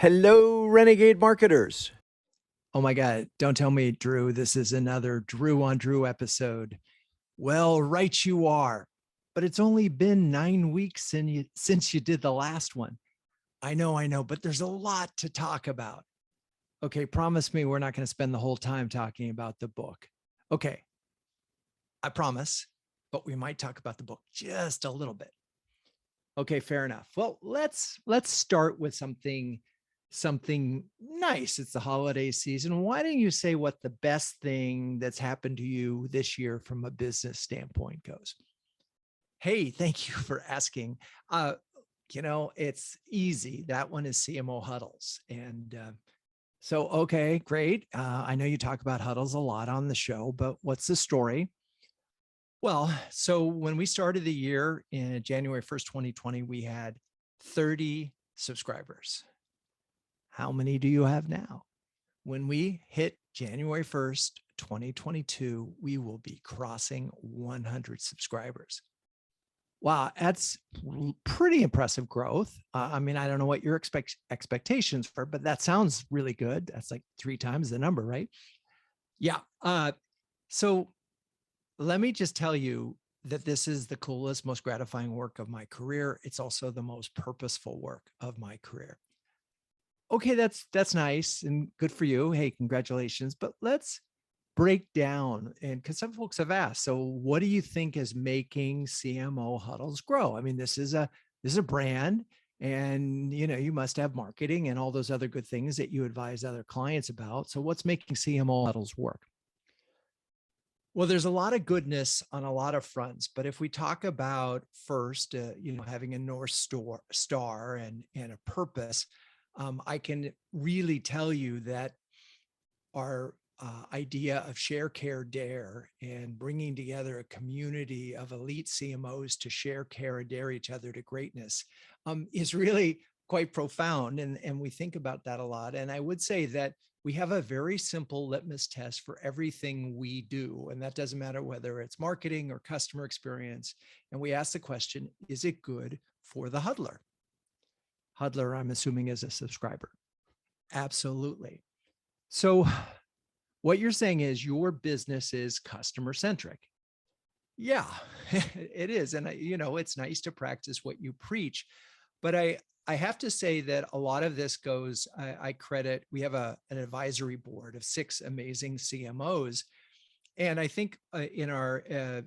Hello, Renegade Marketers. Oh my God, don't tell me, Drew, this is another Drew on Drew episode. Well, right you are, but it's only been 9 weeks since you did the last one. I know, but there's a lot to talk about. Okay, promise me we're not going to spend the whole time talking about the book. Okay, I promise, but we might talk about the book just a little bit. Okay, fair enough. Well, let's start with something nice. It's the holiday season. Why don't you say what the best thing that's happened to you this year from a business standpoint goes? Hey, thank you for asking. It's easy. That one is CMO Huddles. Okay, great. I know you talk about huddles a lot on the show, but what's the story? Well, so when we started the year in January 1st, 2020, we had 30 subscribers. How many do you have now? When we hit January 1st, 2022, we will be crossing 100 subscribers. Wow, that's pretty impressive growth. I mean, I don't know what your expectations were, but that sounds really good. That's like 3 times the number, right? Yeah. So let me just tell you that this is the coolest, most gratifying work of my career. It's also the most purposeful work of my career. Okay, that's nice and good for you. Hey, congratulations. But let's break down, and because some folks have asked, so what do you think is making CMO Huddles grow? I mean, this is a brand, and you must have marketing and all those other good things that you advise other clients about. So what's making CMO Huddles work? Well, there's a lot of goodness on a lot of fronts, but if we talk about first, having a North Star and a purpose, I can really tell you that our idea of share, care, dare, and bringing together a community of elite CMOs to share, care, and dare each other to greatness is really quite profound. And we think about that a lot. And I would say that we have a very simple litmus test for everything we do. And that doesn't matter whether it's marketing or customer experience. And we ask the question, is it good for the huddler? Huddler, I'm assuming, is a subscriber. Absolutely. So what you're saying is your business is customer centric. Yeah, it is. And it's nice to practice what you preach, but I have to say that a lot of this goes, I credit, we have an advisory board of 6 amazing CMOs. And I think in our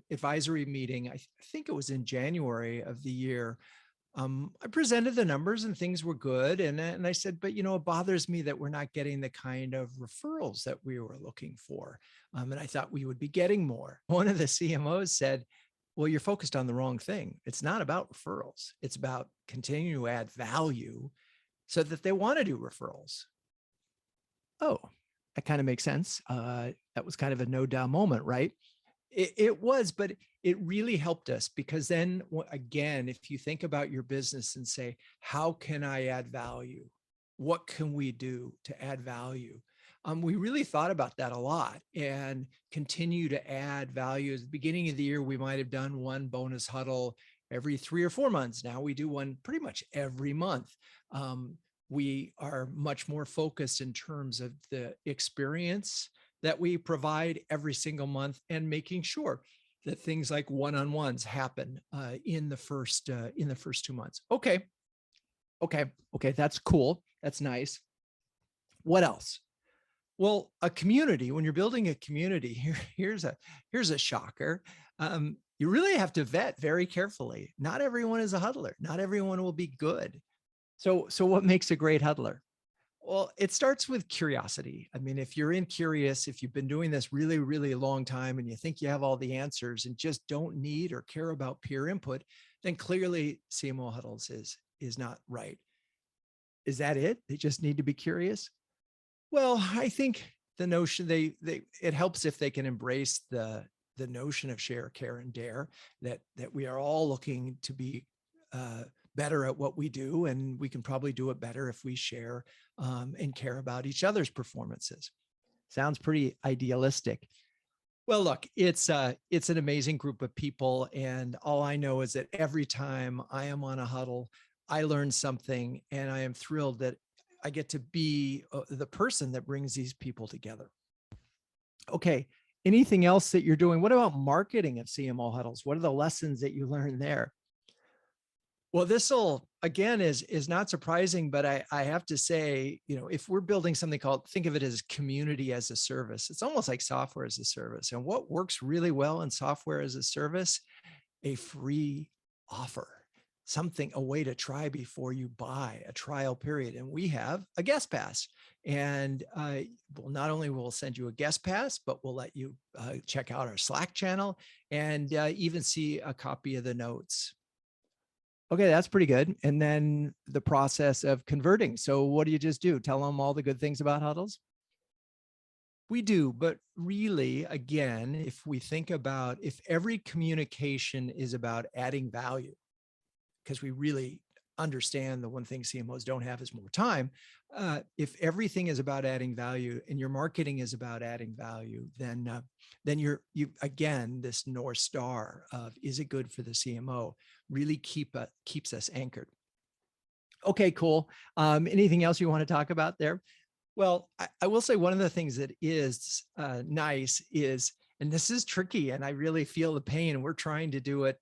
advisory meeting, I think it was in January of the year, I presented the numbers and things were good. And I said, but it bothers me that we're not getting the kind of referrals that we were looking for. And I thought we would be getting more. One of the CMOs said, well, you're focused on the wrong thing. It's not about referrals. It's about continuing to add value so that they want to do referrals. Oh, that kind of makes sense. That was kind of a no doubt moment, right? It was, but it really helped us because then again, if you think about your business and say, how can I add value? What can we do to add value? We really thought about that a lot and continue to add value. At the beginning of the year, we might have done one bonus huddle every 3 or 4 months. Now we do one pretty much every month. We are much more focused in terms of the experience that we provide every single month and making sure that things like one-on-ones happen in the first 2 months. Okay. That's cool. That's nice. What else? Well, a community, when you're building a community, here's a shocker. You really have to vet very carefully. Not everyone is a huddler. Not everyone will be good. So what makes a great huddler? Well, it starts with curiosity. I mean, if you're curious, if you've been doing this really, really long time and you think you have all the answers and just don't need or care about peer input, then clearly CMO Huddles is not right. Is that it? They just need to be curious? Well, I think the notion it helps if they can embrace the notion of share, care, and dare, that we are all looking to be better at what we do, and we can probably do it better if we share and care about each other's performances. Sounds pretty idealistic. Well, look, it's an amazing group of people, and all I know is that every time I am on a huddle, I learn something, and I am thrilled that get to be the person that brings these people together. Okay. Anything else that you're doing? What about marketing of CMO Huddles? What are the lessons that you learned there? Well, this'll again is not surprising, but I have to say, if we're building something called, think of it as community as a service, it's almost like software as a service. And what works really well in software as a service, a free offer, a way to try before you buy, a trial period. And we have a guest pass. And not only will send you a guest pass, but we'll let you check out our Slack channel and even see a copy of the notes. Okay, that's pretty good. And then the process of converting. So what do you just do? Tell them all the good things about Huddles? We do, but really, again, if we think about if every communication is about adding value, because we really understand the one thing CMOs don't have is more time. If everything is about adding value and your marketing is about adding value, then you again, this North Star of is it good for the CMO really keeps us anchored. Okay, cool. Anything else you want to talk about there? Well, I will say one of the things that is nice is, and this is tricky, and I really feel the pain, and we're trying to do it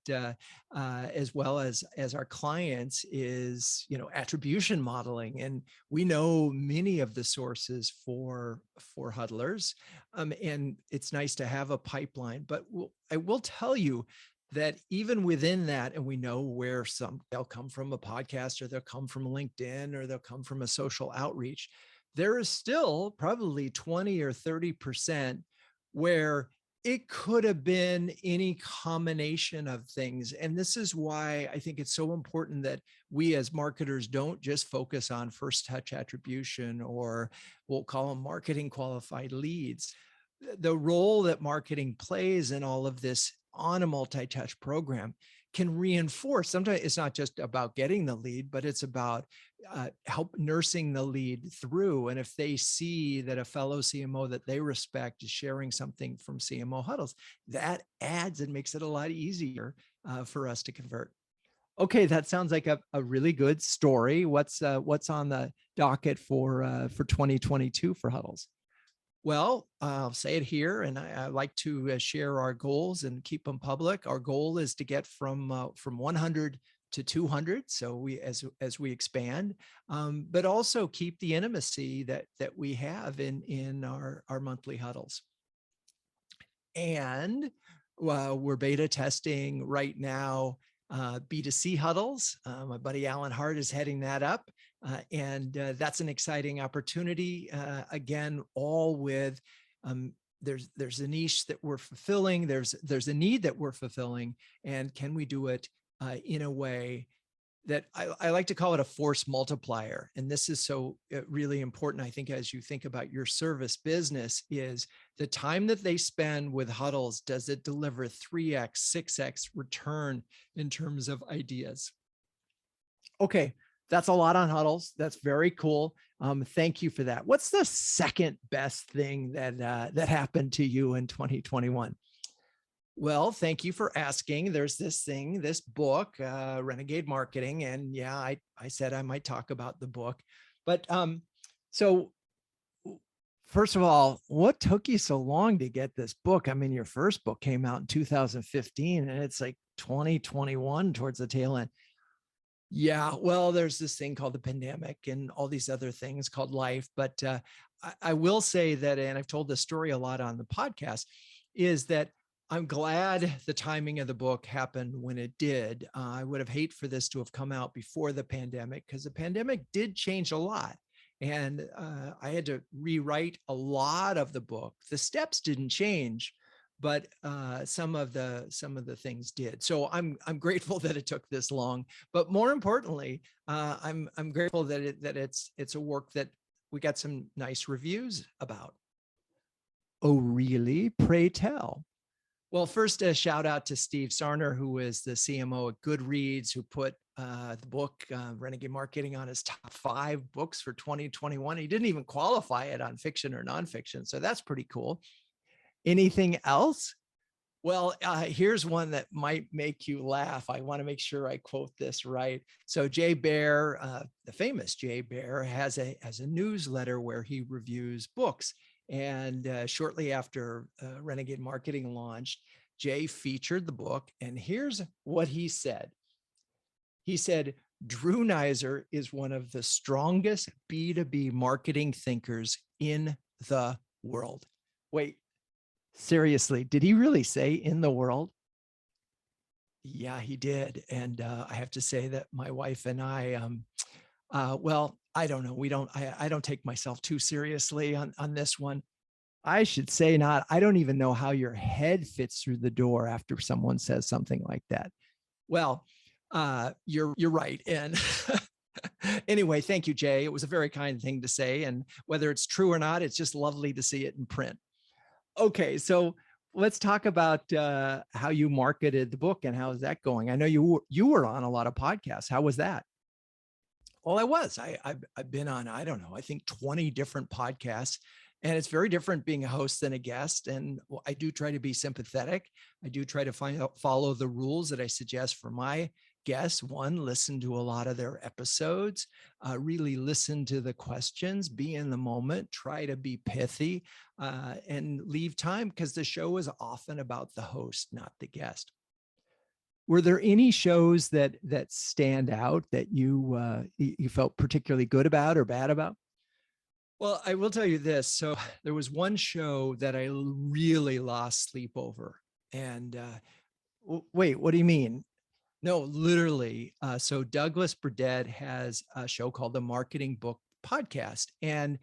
as well as our clients, is, attribution modeling. And we know many of the sources for huddlers, and it's nice to have a pipeline. But I will tell you that even within that, and we know where they'll come from a podcast, or they'll come from LinkedIn, or they'll come from a social outreach, there is still probably 20 or 30% where it could have been any combination of things. And this is why I think it's so important that we as marketers don't just focus on first touch attribution, or we'll call them marketing qualified leads. The role that marketing plays in all of this on a multi-touch program can reinforce. Sometimes it's not just about getting the lead, but it's about help nursing the lead through. And if they see that a fellow CMO that they respect is sharing something from CMO Huddles, that adds and makes it a lot easier for us to convert. Okay, that sounds like a really good story. What's on the docket for 2022 for Huddles? Well, I'll say it here, and I like to share our goals and keep them public. Our goal is to get from 100 to 200. So we, as we expand, but also keep the intimacy that we have in our monthly huddles. And we're beta testing right now B2C Huddles. My buddy Alan Hart is heading that up. And that's an exciting opportunity. Again, all with there's a niche that we're fulfilling. There's a need that we're fulfilling, and can we do it in a way that I like to call it a force multiplier. And this is so really important, I think, as you think about your service business, is the time that they spend with Huddles, does it deliver 3x, 6x return in terms of ideas? Okay, that's a lot on Huddles. That's very cool. Thank you for that. What's the second best thing that happened to you in 2021? Well, thank you for asking. There's this book, Renegade Marketing. And yeah, I said I might talk about the book. But so first of all, what took you so long to get this book? I mean, your first book came out in 2015, and it's like 2021 towards the tail end. Yeah, well, there's this thing called the pandemic and all these other things called life. But I will say that, and I've told this story a lot on the podcast, is that I'm glad the timing of the book happened when it did. I would have hated for this to have come out before the pandemic, because the pandemic did change a lot. And I had to rewrite a lot of the book. The steps didn't change, but some of the things did. So I'm grateful that it took this long. But more importantly, I'm grateful that it's a work that we got some nice reviews about. Oh, really? Pray tell. Well, first, a shout out to Steve Sarner, who is the CMO at Goodreads, who put the book Renegade Marketing on his top 5 books for 2021. He didn't even qualify it on fiction or nonfiction. So that's pretty cool. Anything else? Well, here's one that might make you laugh. I want to make sure I quote this right. So Jay Baer, the famous Jay Baer, has a newsletter where he reviews books. And shortly after Renegade Marketing launched, Jay featured the book. And here's what he said. He said, Drew Neiser is one of the strongest B2B marketing thinkers in the world. Wait, seriously, did he really say in the world? Yeah, he did. And I have to say that my wife and I, well, I don't know. I don't take myself too seriously on this one. I should say not. I don't even know how your head fits through the door after someone says something like that. Well, you're right. And anyway, thank you, Jay. It was a very kind thing to say. And whether it's true or not, it's just lovely to see it in print. Okay, so let's talk about how you marketed the book and how is that going? I know you were on a lot of podcasts. How was that? Well, I was. I've been on, I don't know, I think 20 different podcasts, and it's very different being a host than a guest. And I do try to be sympathetic. I do try to follow the rules that I suggest for my guests. One, listen to a lot of their episodes, really listen to the questions, be in the moment, try to be pithy, and leave time, because the show is often about the host, not the guest. Were there any shows that stand out that you felt particularly good about or bad about? Well, I will tell you this. So there was one show that I really lost sleep over. And wait, what do you mean? No, literally. So Douglas Burdett has a show called the Marketing Book Podcast. And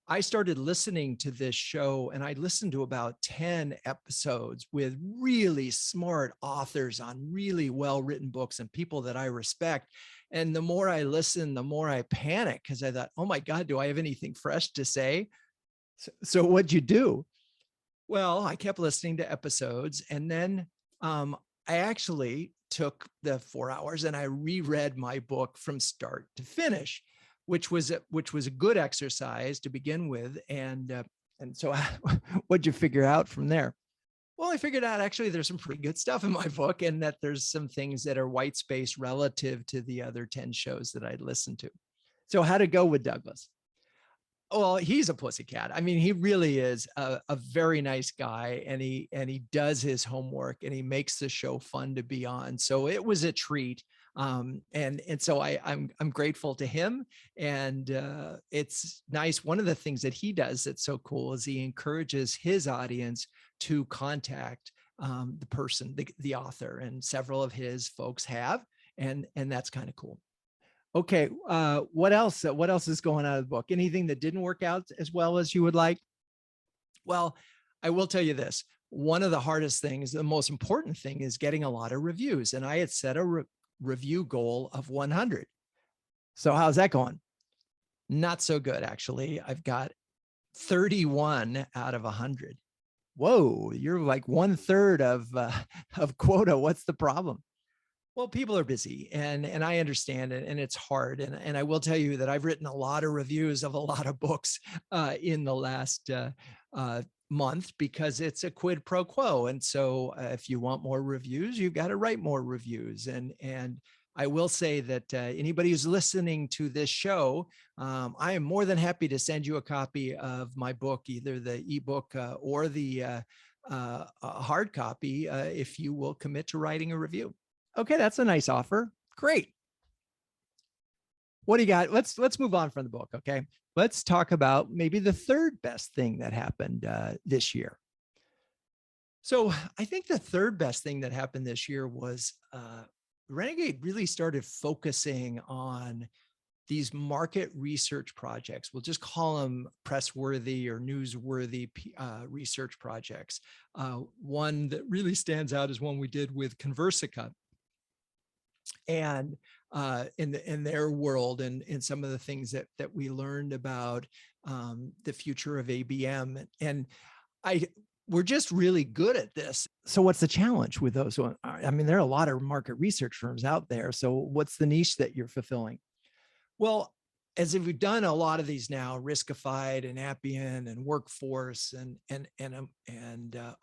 I started listening to this show, and I listened to about 10 episodes with really smart authors on really well-written books and people that I respect. And the more I listened, the more I panicked, because I thought, oh my God, do I have anything fresh to say? So what'd you do? Well, I kept listening to episodes, and then I actually took the 4 hours and I reread my book from start to finish, which was a good exercise to begin with. And so what'd you figure out from there? Well, I figured out actually there's some pretty good stuff in my book, and that there's some things that are white space relative to the other 10 shows that I'd listened to. So how'd it go with Douglas? Well, he's a pussycat. I mean, he really is a very nice guy, and he does his homework, and he makes the show fun to be on. So it was a treat. And so I'm grateful to him. And it's nice. One of the things that he does that's so cool is he encourages his audience to contact the person, the author, and several of his folks have, and that's kind of cool. Okay. What else? What else is going on in the book? Anything that didn't work out as well as you would like? Well, I will tell you this. One of the hardest things, the most important thing, is getting a lot of reviews. And I had set a review goal of 100. So how's that going? Not so good, actually. I've got 31 out of 100. Whoa, you're like 1/3 of quota. What's the problem? Well, people are busy, and I understand it, and it's hard. And I will tell you that I've written a lot of reviews of a lot of books in the last month, because it's a quid pro quo. And so if you want more reviews, you've got to write more reviews. And I will say that anybody who's listening to this show, I am more than happy to send you a copy of my book, either the ebook or the hard copy, if you will commit to writing a review. Okay, that's a nice offer. Great. What do you got? Let's move on from the book. Okay, let's talk about maybe the third best thing that happened this year. So I think the third best thing that happened this year was Renegade really started focusing on these market research projects. We'll just call them press-worthy or newsworthy research projects. One that really stands out is one we did with Conversica. And in their world, and in some of the things that we learned about the future of ABM. And we're just really good at this. So what's the challenge with those? I mean, there are a lot of market research firms out there. So what's the niche that you're fulfilling? Well, as if we've done a lot of these now, Riskified and Appian and Workforce and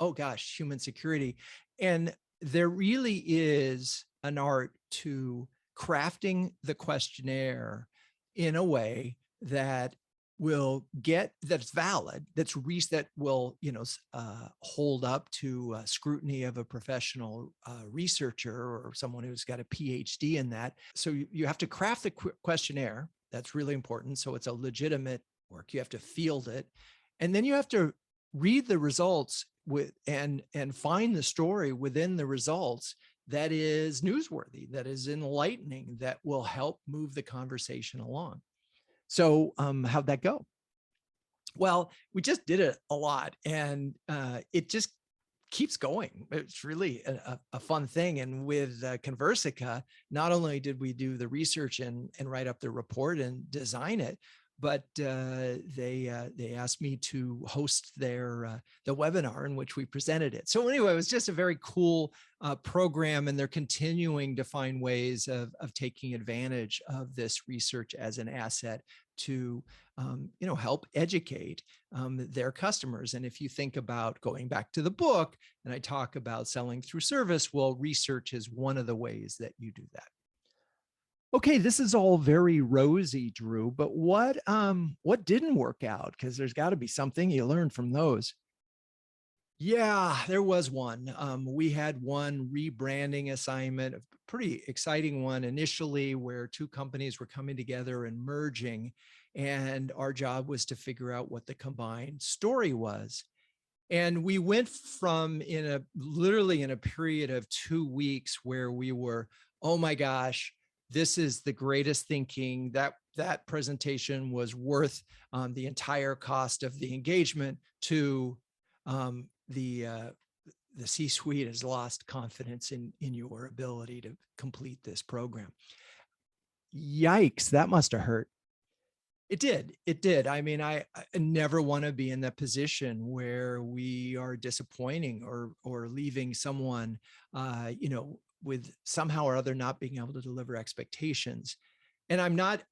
oh gosh, human security. And there really is an art to crafting the questionnaire in a way that will that's valid, that will, hold up to scrutiny of a professional researcher or someone who's got a PhD in that. So you have to craft the questionnaire. That's really important. So it's a legitimate work. You have to field it. And then you have to read the results and find the story within the results that is newsworthy, that is enlightening, that will help move the conversation along. So how'd that go? Well, we just did it a lot, and it just keeps going. It's really a fun thing. And with Conversica, not only did we do the research and write up the report and design it, but they asked me to host the webinar in which we presented it. So anyway, it was just a very cool program, and they're continuing to find ways of taking advantage of this research as an asset to help educate their customers. And if you think about going back to the book, and I talk about selling through service, well, research is one of the ways that you do that. Okay, this is all very rosy, Drew, but what didn't work out? Because there's got to be something you learned from those. Yeah, there was one. We had one rebranding assignment, a pretty exciting one initially, where two companies were coming together and merging, and our job was to figure out what the combined story was. And we went from literally in a period of 2 weeks where we were, oh my gosh, this is the greatest thinking. That presentation was worth the entire cost of the engagement, to the C-suite has lost confidence in your ability to complete this program. Yikes, that must have hurt. It did. I mean, I never want to be in that position where we are disappointing or leaving someone, with somehow or other not being able to deliver expectations. And I'm not,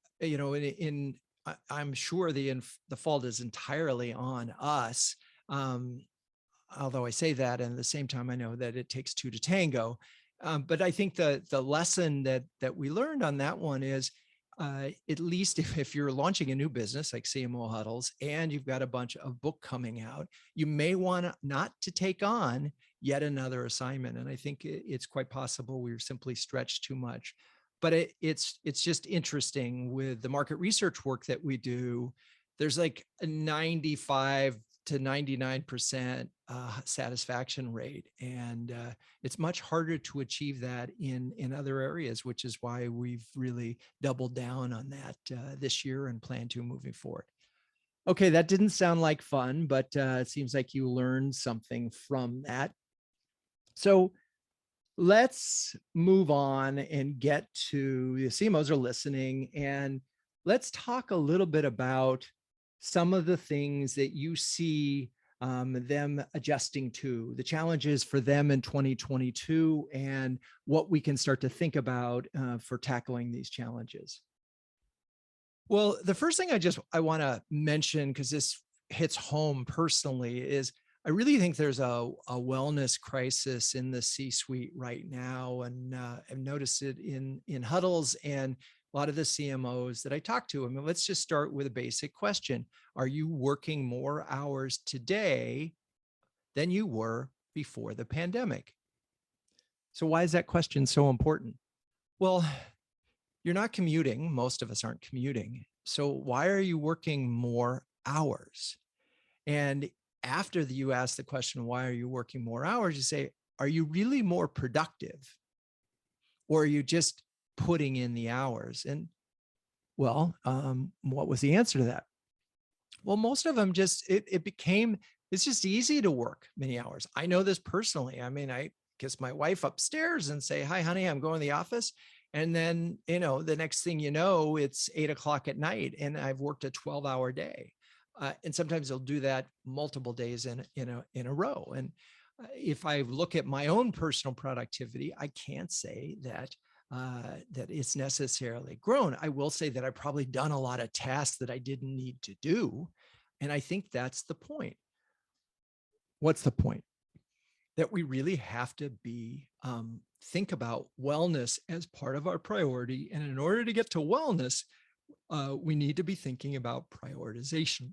I'm sure the fault is entirely on us. Although I say that, and at the same time, I know that it takes two to tango. But I think the lesson that we learned on that one is, at least if you're launching a new business like CMO Huddles and you've got a bunch of book coming out, you may want not to take on yet another assignment. And I think it's quite possible we were simply stretched too much. But it's just interesting with the market research work that we do. There's like a 95 to 99% satisfaction rate. And it's much harder to achieve that in other areas, which is why we've really doubled down on that this year and plan to moving forward. Okay, that didn't sound like fun, but it seems like you learned something from that. So let's move on and get to the CMOs are listening, and let's talk a little bit about some of the things that you see them adjusting to, the challenges for them in 2022, and what we can start to think about for tackling these challenges. Well, the first thing I want to mention, because this hits home personally, is I really think there's a wellness crisis in the C-suite right now. And I've noticed it in Huddles and a lot of the CMOs that I talk to. I mean, let's just start with a basic question. Are you working more hours today than you were before the pandemic? So why is that question so important? Well, you're not commuting. Most of us aren't commuting. So why are you working more hours? And after you ask the question, why are you working more hours? You say, are you really more productive? Or are you just putting in the hours? And well, what was the answer to that? Well, most of them it's just easy to work many hours. I know this personally. I mean, I kiss my wife upstairs and say, hi, honey, I'm going to the office. And then, the next thing you know, it's 8 o'clock at night and I've worked a 12-hour day. And sometimes they'll do that multiple days in a row. And if I look at my own personal productivity, I can't say that that it's necessarily grown. I will say that I've probably done a lot of tasks that I didn't need to do. And I think that's the point. What's the point? That we really have to think about wellness as part of our priority. And in order to get to wellness, we need to be thinking about prioritization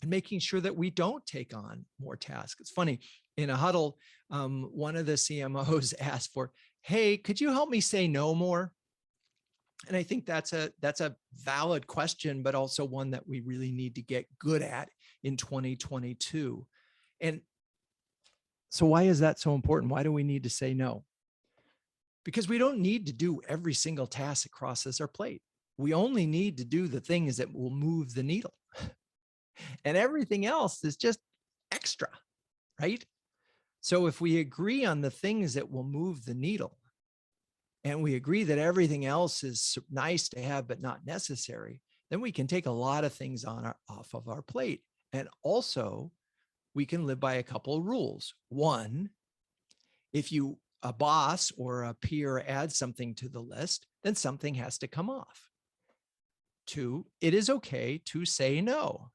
and making sure that we don't take on more tasks. It's funny, in a huddle, one of the CMOs asked for, hey, could you help me say no more? And I think that's a valid question, but also one that we really need to get good at in 2022. And so why is that so important? Why do we need to say no? Because we don't need to do every single task that crosses our plate. We only need to do the things that will move the needle. And everything else is just extra, right? So if we agree on the things that will move the needle, and we agree that everything else is nice to have, but not necessary, then we can take a lot of things off of our plate. And also, we can live by a couple of rules. One, if a boss or a peer adds something to the list, then something has to come off. Two, it is okay to say no.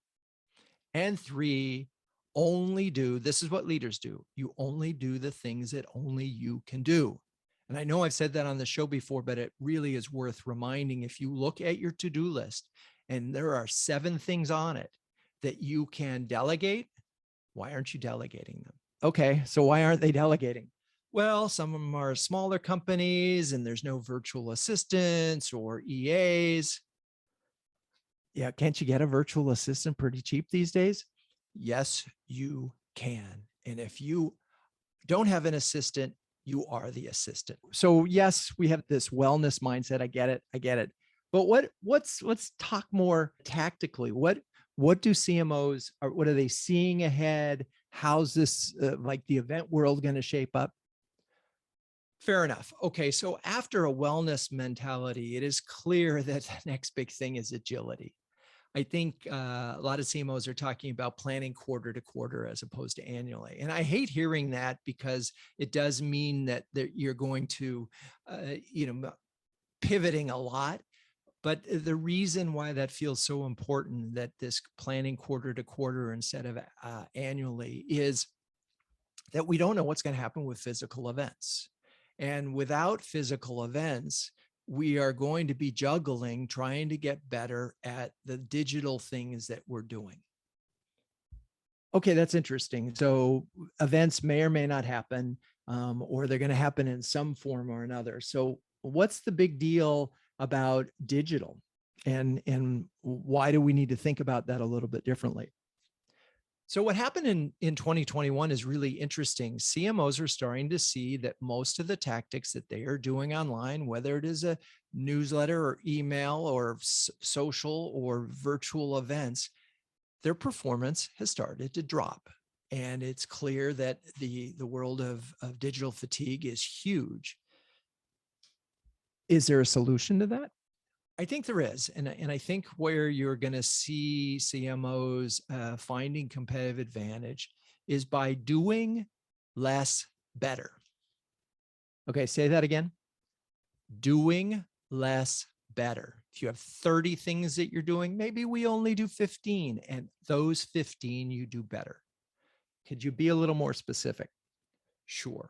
And three, this is what leaders do. You only do the things that only you can do. And I know I've said that on the show before, but it really is worth reminding. If you look at your to-do list and there are 7 things on it that you can delegate, why aren't you delegating them? Okay, so why aren't they delegating? Well, some of them are smaller companies and there's no virtual assistants or EAs. Yeah, can't you get a virtual assistant pretty cheap these days? Yes, you can. And if you don't have an assistant, you are the assistant. So yes, we have this wellness mindset. I get it. But let's talk more tactically. What do CMOs, what are they seeing ahead? How's this like the event world going to shape up? Fair enough. Okay, so after a wellness mentality, it is clear that the next big thing is agility. I think a lot of CMOs are talking about planning quarter to quarter as opposed to annually. And I hate hearing that because it does mean that you're going to, pivoting a lot. But the reason why that feels so important, that this planning quarter to quarter instead of annually, is that we don't know what's going to happen with physical events. And without physical events, we are going to be juggling, trying to get better at the digital things that we're doing. Okay, that's interesting. So events may or may not happen, or they're going to happen in some form or another. So what's the big deal about digital? And why do we need to think about that a little bit differently? So what happened in 2021 is really interesting. CMOs are starting to see that most of the tactics that they are doing online, whether it is a newsletter or email or social or virtual events, their performance has started to drop. And it's clear that the world of digital fatigue is huge. Is there a solution to that? I think there is. And I think where you're going to see CMOs finding competitive advantage is by doing less better. Okay, say that again. Doing less better. If you have 30 things that you're doing, maybe we only do 15, and those 15 you do better. Could you be a little more specific? Sure.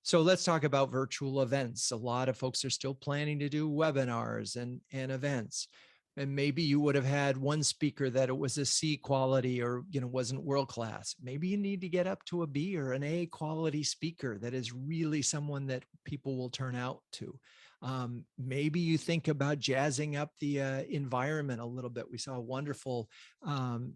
So let's talk about virtual events. A lot of folks are still planning to do webinars and events. And maybe you would have had one speaker that it was a C quality or, wasn't world-class. Maybe you need to get up to a B or an A quality speaker that is really someone that people will turn out to. Maybe you think about jazzing up the environment a little bit. We saw a wonderful,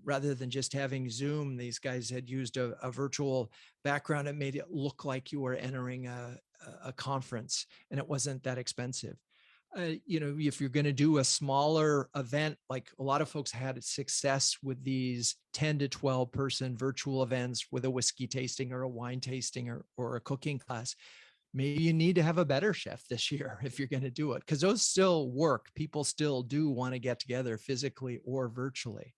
rather than just having Zoom, these guys had used a virtual background. It made it look like you were entering a conference, and it wasn't that expensive. If you're going to do a smaller event, like a lot of folks had success with these 10 to 12 person virtual events with a whiskey tasting or a wine tasting or a cooking class, maybe you need to have a better chef this year if you're going to do it, because those still work. People still do want to get together physically or virtually.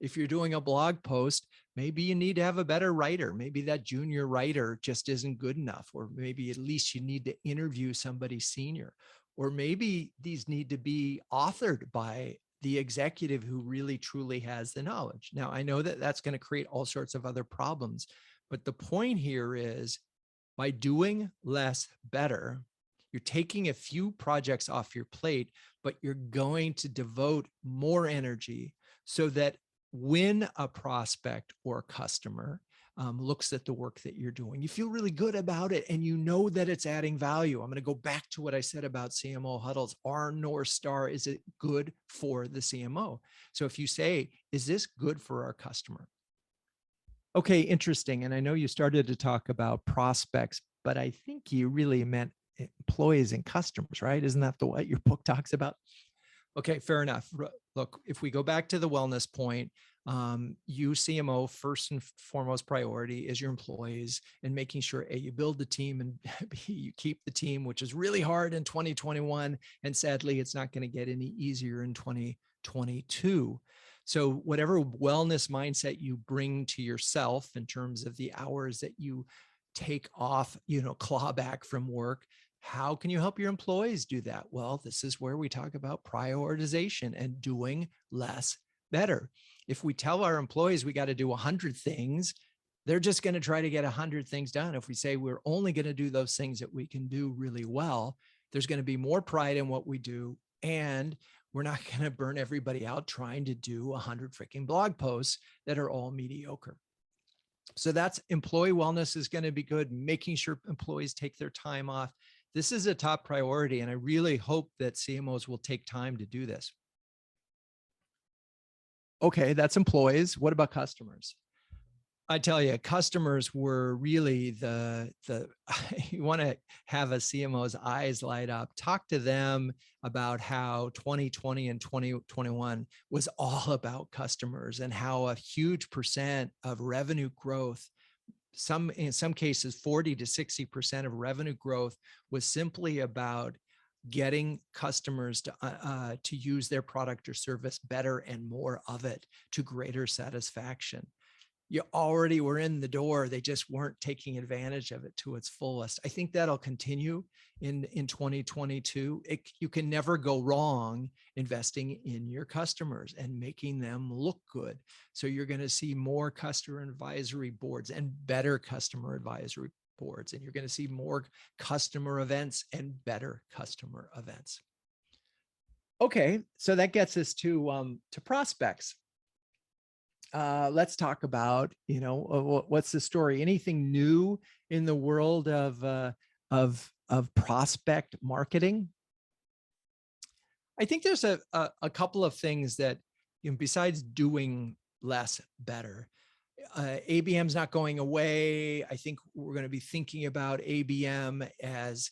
If you're doing a blog post, maybe you need to have a better writer. Maybe that junior writer just isn't good enough, or maybe at least you need to interview somebody senior, or maybe these need to be authored by the executive who really truly has the knowledge. Now, I know that that's going to create all sorts of other problems, but the point here is by doing less better, you're taking a few projects off your plate, but you're going to devote more energy so that when a prospect or customer looks at the work that you're doing, you feel really good about it and you know that it's adding value. I'm going to go back to what I said about CMO huddles. Our North Star, is it good for the CMO? So if you say, is this good for our customer? Okay, interesting. And I know you started to talk about prospects, but I think you really meant employees and customers, right? Isn't that what your book talks about? Okay, fair enough. Look, if we go back to the wellness point, you CMO, first and foremost priority is your employees and making sure A, you build the team, and B, you keep the team, which is really hard in 2021. And sadly, it's not going to get any easier in 2022. So whatever wellness mindset you bring to yourself in terms of the hours that you take off, claw back from work, how can you help your employees do that? Well, this is where we talk about prioritization and doing less better. If we tell our employees we got to do 100 things, they're just going to try to get 100 things done. If we say we're only going to do those things that we can do really well, there's going to be more pride in what we do. And we're not going to burn everybody out trying to do 100 freaking blog posts that are all mediocre. So that's employee wellness is going to be good, making sure employees take their time off. This is a top priority, and I really hope that CMOs will take time to do this. Okay, that's employees. What about customers? I tell you, customers were really the you want to have a CMO's eyes light up. Talk to them about how 2020 and 2021 was all about customers and how a huge percent of revenue growth, in some cases 40 to 60% of revenue growth, was simply about getting customers to use their product or service better and more of it to greater satisfaction. You already were in the door. They just weren't taking advantage of it to its fullest. I think that'll continue in 2022. You can never go wrong investing in your customers and making them look good. So you're going to see more customer advisory boards and better customer advisory boards. And you're going to see more customer events and better customer events. Okay, so that gets us to prospects. Let's talk about, what's the story? Anything new in the world of prospect marketing? I think there's a couple of things that, besides doing less better, ABM's not going away. I think we're going to be thinking about ABM as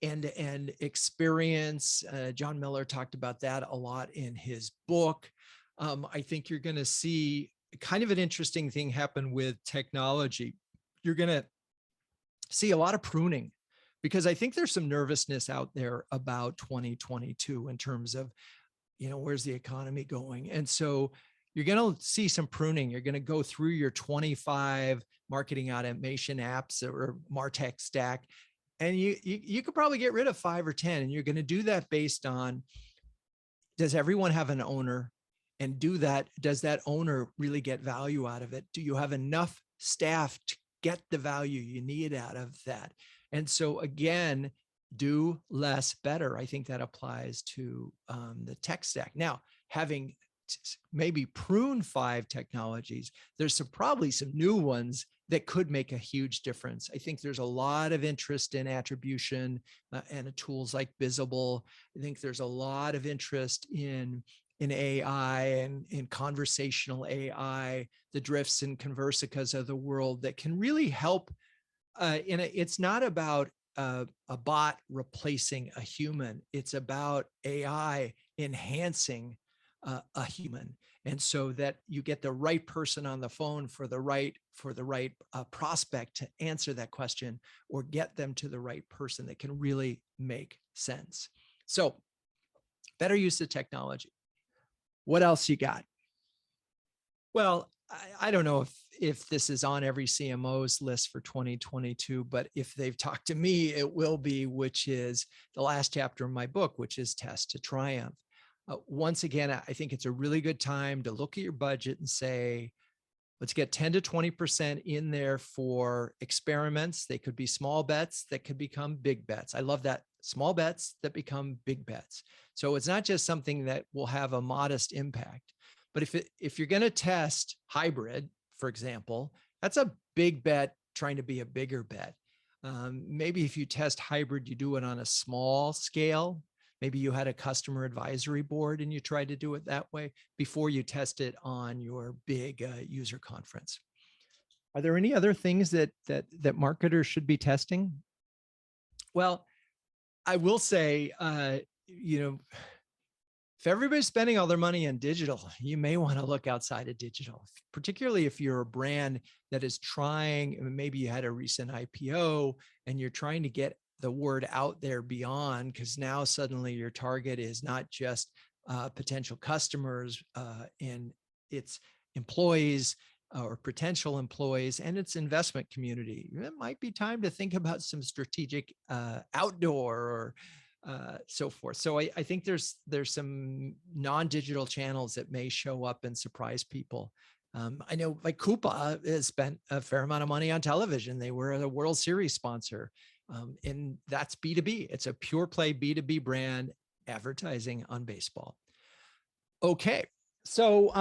end-to-end experience. John Miller talked about that a lot in his book. I think you're going to see kind of an interesting thing happen with technology. You're going to see a lot of pruning, because I think there's some nervousness out there about 2022 in terms of, where's the economy going? And so you're going to see some pruning. You're going to go through your 25 marketing automation apps or MarTech stack, and you could probably get rid of 5 or 10. And you're going to do that based on, does everyone have an owner? And does that owner really get value out of it? Do you have enough staff to get the value you need out of that? And so again, do less better. I think that applies to the tech stack. Now, having maybe prune 5 technologies, there's probably some new ones that could make a huge difference. I think there's a lot of interest in attribution and tools like Visible. I think there's a lot of interest in AI and in conversational AI, the Drifts and Conversicas of the world that can really help. It's not about a bot replacing a human. It's about AI enhancing a human. And so that you get the right person on the phone for the right prospect to answer that question, or get them to the right person that can really make sense. So better use of technology. What else you got? Well, I don't know if this is on every CMO's list for 2022, but if they've talked to me, it will be, which is the last chapter of my book, which is Test to Triumph. Once again, I think it's a really good time to look at your budget and say, let's get 10 to 20% in there for experiments. They could be small bets that could become big bets. I love that. Small bets that become big bets. So it's not just something that will have a modest impact. But if you're going to test hybrid, for example, that's a big bet trying to be a bigger bet. Maybe if you test hybrid, you do it on a small scale. Maybe you had a customer advisory board and you tried to do it that way before you test it on your big user conference. Are there any other things that marketers should be testing? Well, I will say, if everybody's spending all their money on digital, you may want to look outside of digital, particularly if you're a brand that is trying, maybe you had a recent IPO and you're trying to get the word out there beyond, because now suddenly your target is not just potential customers and its employees or potential employees and its investment community. It might be time to think about some strategic outdoor or so forth. So I think there's some non-digital channels that may show up and surprise people. I know like Coupa has spent a fair amount of money on television. They were a World Series sponsor. And that's B2B. It's a pure play B2B brand advertising on baseball. Okay. So,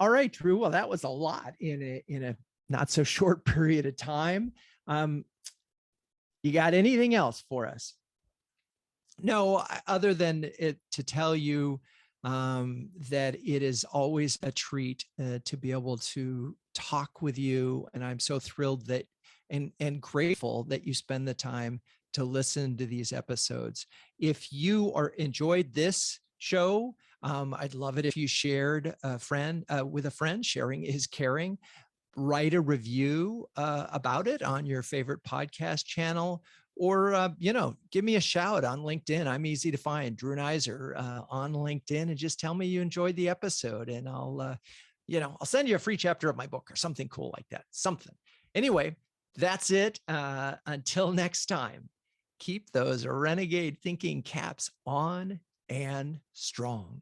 all right, Drew. Well, that was a lot in a not so short period of time. You got anything else for us? No, other than to tell you that it is always a treat to be able to talk with you. And I'm so thrilled that and grateful that you spend the time to listen to these episodes. If you enjoyed this show, I'd love it if you shared with a friend. Sharing is caring. Write a review about it on your favorite podcast channel, or give me a shout on LinkedIn. I'm easy to find, Drew Neiser on LinkedIn, and just tell me you enjoyed the episode, and I'll send you a free chapter of my book or something cool like that. Something. Anyway, that's it. Until next time, keep those renegade thinking caps on and strong.